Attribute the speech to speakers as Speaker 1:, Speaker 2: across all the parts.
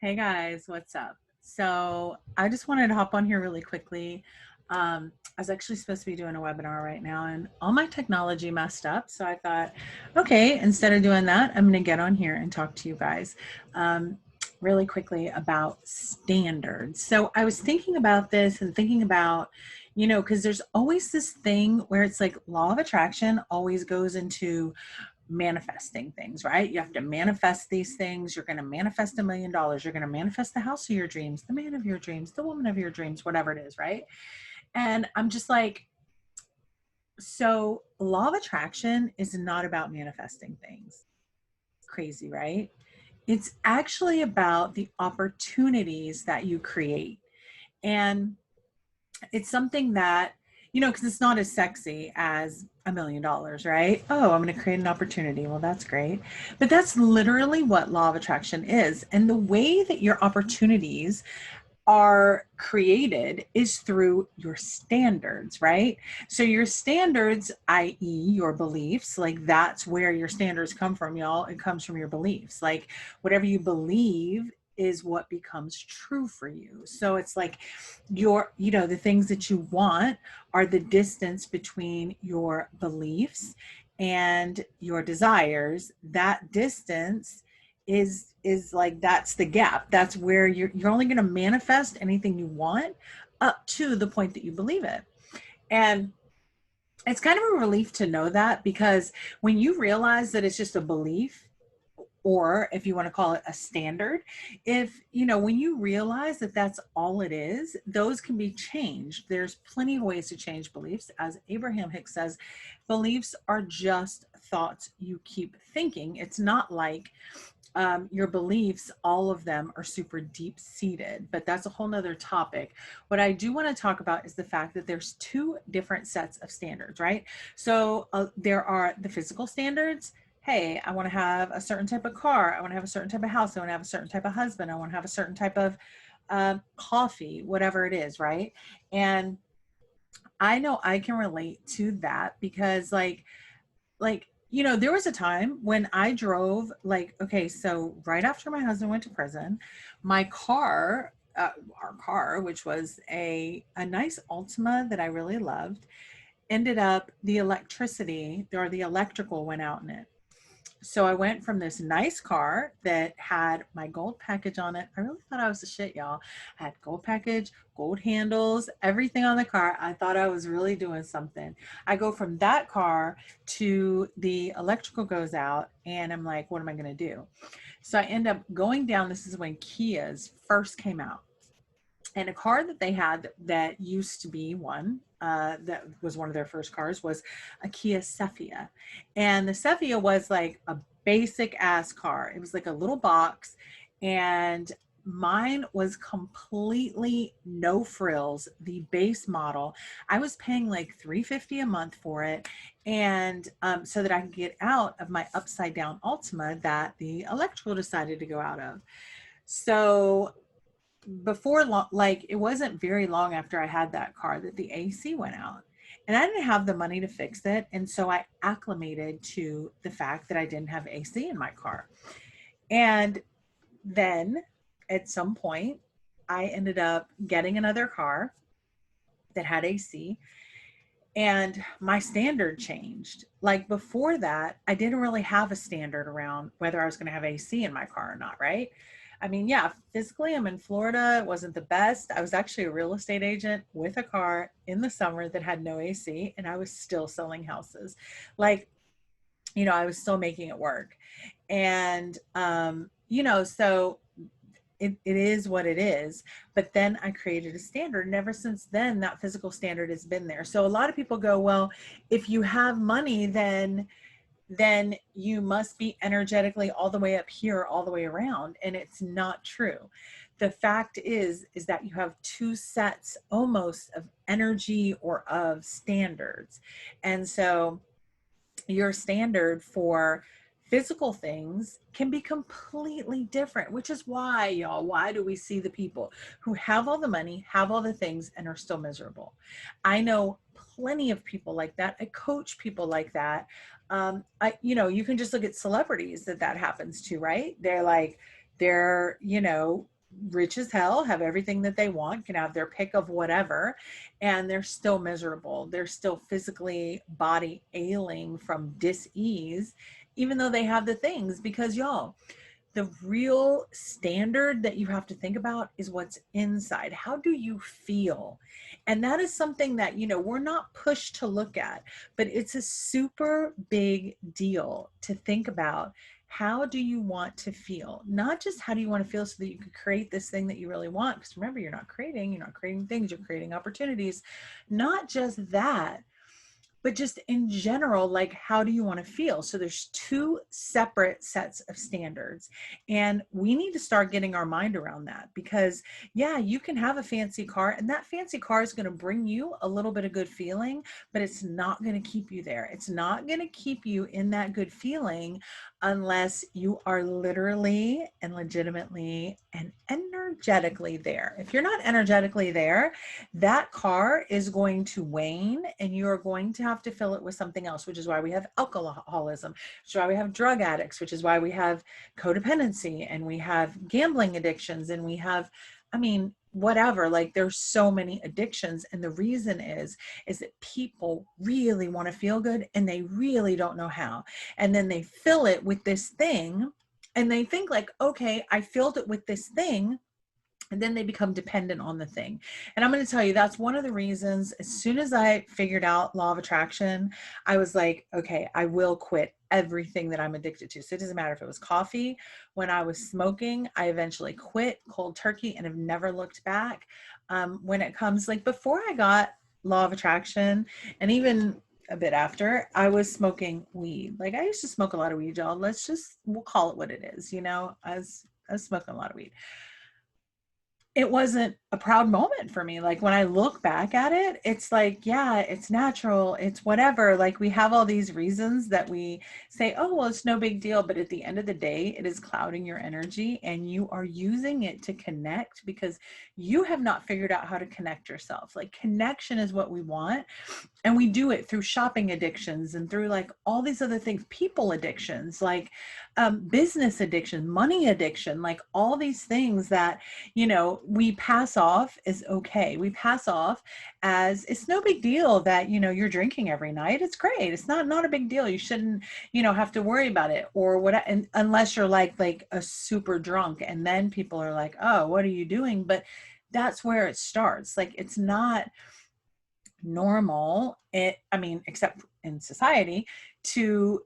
Speaker 1: Hey guys, what's up? So I just wanted to hop on here really quickly. I was actually supposed to be doing a webinar right now and all my technology messed up. So I thought, okay, instead of doing that, I'm going to get on here and talk to you guys um, really quickly about standards. So I was thinking about this and thinking about, because there's always this thing where it's like law of attraction always goes into manifesting things, right? You have to manifest these things. You're going to manifest $1 million. You're going to manifest the house of your dreams, the man of your dreams, the woman of your dreams, whatever it is, right? And I'm just like, so law of attraction is not about manifesting things. Crazy, right? It's actually about the opportunities that you create. And it's something that, because it's not as sexy as $1 million, right? Oh, I'm going to create an opportunity. Well, that's great. But that's literally what law of attraction is. And the way that your opportunities are created is through your standards, right? So your standards, i.e. your beliefs, like that's where your standards come from, y'all. It comes from your beliefs. Like whatever you believe is what becomes true for you. So it's like the things that you want are the distance between your beliefs and your desires. That distance is like that's the gap. That's where you're only going to manifest anything you want up to the point that you believe it. And it's kind of a relief to know that, because when you realize that it's just a belief, or if you want to call it a standard, when you realize that that's all it is, those can be changed. There's plenty of ways to change beliefs. As Abraham Hicks says, beliefs are just thoughts you keep thinking. It's not like your beliefs, all of them are super deep seated, but that's a whole nother topic. What I do want to talk about is the fact that there's two different sets of standards, right? So there are the physical standards. Hey, I want to have a certain type of car. I want to have a certain type of house. I want to have a certain type of husband. I want to have a certain type of coffee, whatever it is, right? And I know I can relate to that because there was a time when I drove, like, okay, so right after my husband went to prison, my car, our car, which was a nice Altima that I really loved, ended up the electricity or the electrical went out in it. So I went from this nice car that had my gold package on it. I really thought I was the shit, y'all. I had gold package, gold handles, everything on the car. I thought I was really doing something. I go from that car to the electrical goes out, and I'm like, what am I going to do? So I end up going down. This is when Kias first came out. And a car that they had that used to be one, that was one of their first cars, was a Kia Cephia. And the Cephia was like a basic ass car. It was like a little box. And mine was completely no frills, the base model. I was paying like $350 a month for it. And so that I could get out of my upside down Altima that the electrical decided to go out of. So before long, like it wasn't very long after I had that car that the AC went out, and I didn't have the money to fix it. And so I acclimated to the fact that I didn't have AC in my car. And then at some point, I ended up getting another car that had AC, and my standard changed. Like before that, I didn't really have a standard around whether I was going to have AC in my car or not, right? I mean, yeah, physically I'm in Florida. It wasn't the best. I was actually a real estate agent with a car in the summer that had no AC, and I was still selling houses. Like, I was still making it work. And, so it is what it is. But then I created a standard, and ever since then that physical standard has been there. So a lot of people go, well, if you have money, then you must be energetically all the way up here, all the way around. And it's not true. The fact is that you have two sets almost of energy or of standards. And so your standard for physical things can be completely different, which is why, y'all, why do we see the people who have all the money, have all the things, and are still miserable? I know plenty of people like that. I coach people like that. You can just look at celebrities that happens to, right? They're like, They're, rich as hell, have everything that they want, can have their pick of whatever, and they're still miserable. They're still physically body ailing from dis-ease, even though they have the things. Because y'all, the real standard that you have to think about is what's inside. How do you feel? And that is something that, we're not pushed to look at, but it's a super big deal to think about. How do you want to feel? Not just how do you want to feel so that you can create this thing that you really want. Because remember, you're not creating things, you're creating opportunities. Not just that, but just in general, like, how do you want to feel? So there's two separate sets of standards, and we need to start getting our mind around that. Because yeah, you can have a fancy car, and that fancy car is going to bring you a little bit of good feeling, but it's not going to keep you there. It's not going to keep you in that good feeling unless you are literally and legitimately and energetically there. If you're not energetically there, that car is going to wane, and you're going to have to fill it with something else, which is why we have alcoholism, which is why we have drug addicts, which is why we have codependency, and we have gambling addictions, and we have, whatever. Like, there's so many addictions. And the reason is that people really want to feel good, and they really don't know how. And then they fill it with this thing, and they think like, okay, I filled it with this thing. And then they become dependent on the thing. And I'm going to tell you, that's one of the reasons. As soon as I figured out law of attraction, I was like, okay, I will quit everything that I'm addicted to. So it doesn't matter if it was coffee. When I was smoking, I eventually quit cold turkey and have never looked back. When it comes, like, before I got law of attraction, and even a bit after, I was smoking weed. Like, I used to smoke a lot of weed, y'all. We'll call it what it is. I was smoking a lot of weed. It wasn't a proud moment for me. Like, when I look back at it, it's like, yeah, it's natural, it's whatever. Like, we have all these reasons that we say, oh, well, it's no big deal. But at the end of the day, it is clouding your energy, and you are using it to connect because you have not figured out how to connect yourself. Like, connection is what we want. And we do it through shopping addictions and through like all these other things, people addictions, like business addiction, money addiction, like all these things that, we pass off as okay. We pass off as it's no big deal that, you're drinking every night. It's great. It's not a big deal. You shouldn't, have to worry about it or what, and unless you're like a super drunk, and then people are like, oh, what are you doing? But that's where it starts. Like, it's not normal, except in society, to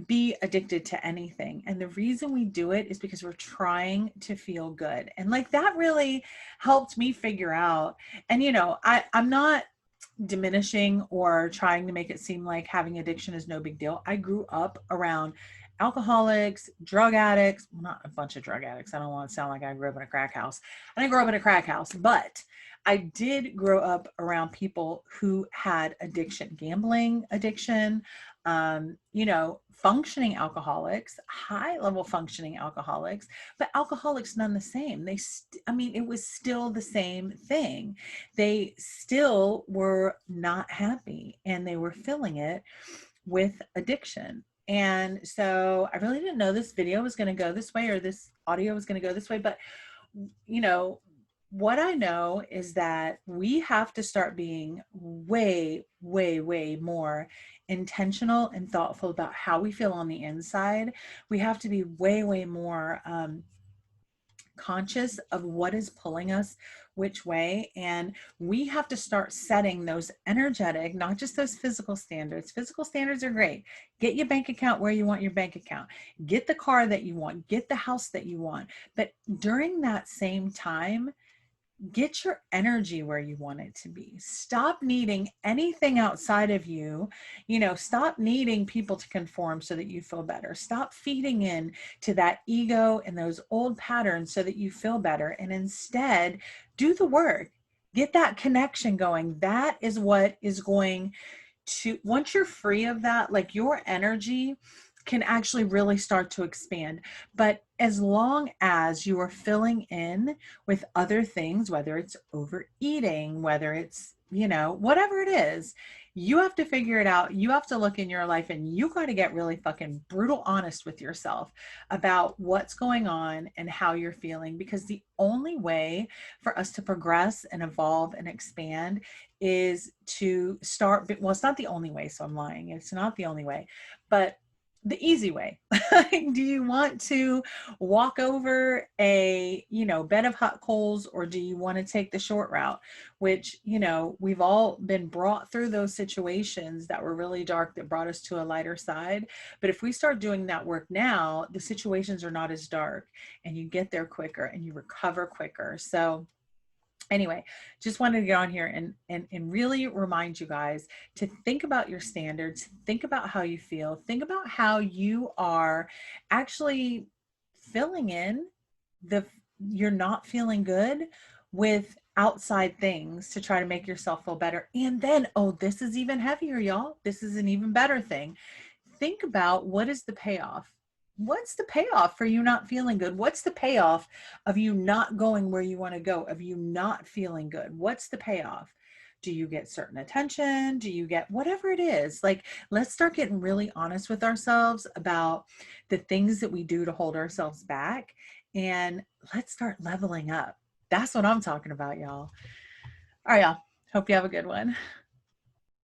Speaker 1: be addicted to anything. And the reason we do it is because we're trying to feel good. And like, that really helped me figure out. And I'm not diminishing or trying to make it seem like having addiction is no big deal. I grew up around alcoholics, drug addicts. Well, not a bunch of drug addicts. I don't want to sound like I grew up in a crack house. I didn't grow up in a crack house, but I did grow up around people who had addiction, gambling addiction, functioning alcoholics, high level functioning alcoholics, but alcoholics none the same. It was still the same thing. They still were not happy, and they were filling it with addiction. And so I really didn't know this video was going to go this way, or this audio was going to go this way, but what I know is that we have to start being way, way, way more intentional and thoughtful about how we feel on the inside. We have to be way, way more conscious of what is pulling us which way. And we have to start setting those energetic, not just those physical standards. Physical standards are great. Get your bank account where you want your bank account. Get the car that you want. Get the house that you want. But during that same time, get your energy where you want it to be. Stop needing anything outside of you. Stop needing people to conform so that you feel better. Stop feeding in to that ego and those old patterns so that you feel better. And instead, do the work. Get that connection going. That is what is going to, once you're free of that, like, your energy can actually really start to expand. But as long as you are filling in with other things, whether it's overeating, whether it's, whatever it is, you have to figure it out. You have to look in your life and you got to get really fucking brutal honest with yourself about what's going on and how you're feeling. Because the only way for us to progress and evolve and expand is to start, well, it's not the only way. So I'm lying. It's not the only way, but the easy way. Do you want to walk over a, bed of hot coals, or do you want to take the short route, which, we've all been brought through those situations that were really dark that brought us to a lighter side. But if we start doing that work now, the situations are not as dark and you get there quicker and you recover quicker. So anyway, just wanted to get on here and really remind you guys to think about your standards, think about how you feel, think about how you are actually filling in you're not feeling good with outside things to try to make yourself feel better. And then, oh, this is even heavier, y'all. This is an even better thing. Think about, what is the payoff? What's the payoff for you not feeling good? What's the payoff of you not going where you want to go, of you not feeling good? What's the payoff? Do you get certain attention? Do you get whatever it is? Like, let's start getting really honest with ourselves about the things that we do to hold ourselves back, and let's start leveling up. That's what I'm talking about, y'all. All right, y'all. Hope you have a good one.